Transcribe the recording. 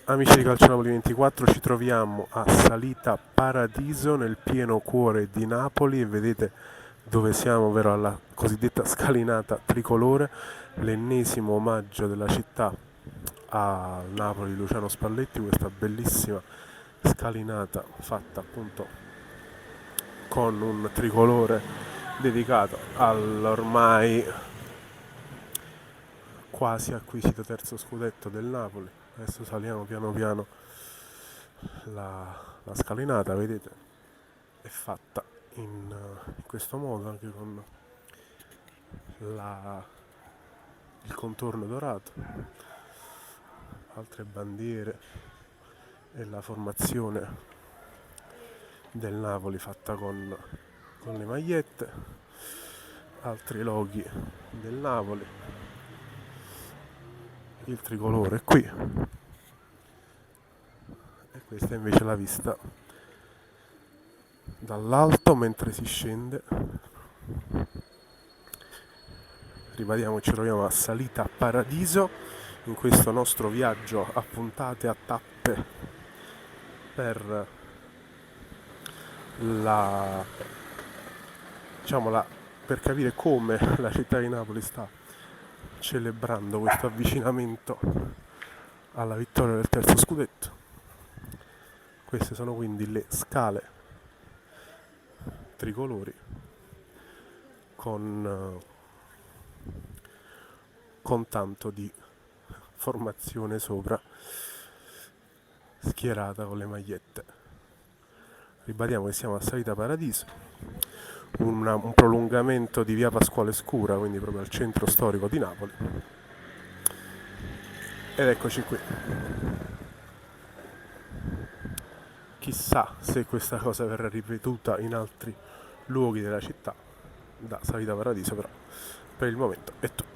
Amici di Calcio Napoli 24, ci troviamo a Salita Paradiso nel pieno cuore di Napoli e vedete dove siamo, ovvero alla cosiddetta scalinata tricolore, l'ennesimo omaggio della città a Napoli Luciano Spalletti, questa bellissima scalinata fatta appunto con un tricolore dedicato all'ormai quasi acquisito terzo scudetto del Napoli. Adesso saliamo piano piano la scalinata, vedete, è fatta in questo modo, anche con la- il contorno dorato, altre bandiere e la formazione del Napoli fatta con le magliette, altri loghi del Napoli, il tricolore è qui e questa è invece la vista dall'alto mentre si scende. Ribadiamo, ci troviamo a Salita Paradiso in questo nostro viaggio a puntate, a tappe per la, diciamo per capire come la città di Napoli sta celebrando questo avvicinamento alla vittoria del terzo scudetto. Queste sono quindi le scale tricolori con tanto di formazione sopra, schierata con le magliette. Ribadiamo che siamo a Salita Paradiso, un prolungamento di via Pasquale Scura, quindi proprio al centro storico di Napoli. Ed eccoci qui. Chissà se questa cosa verrà ripetuta in altri luoghi della città da Salita Paradiso, però per il momento è tutto.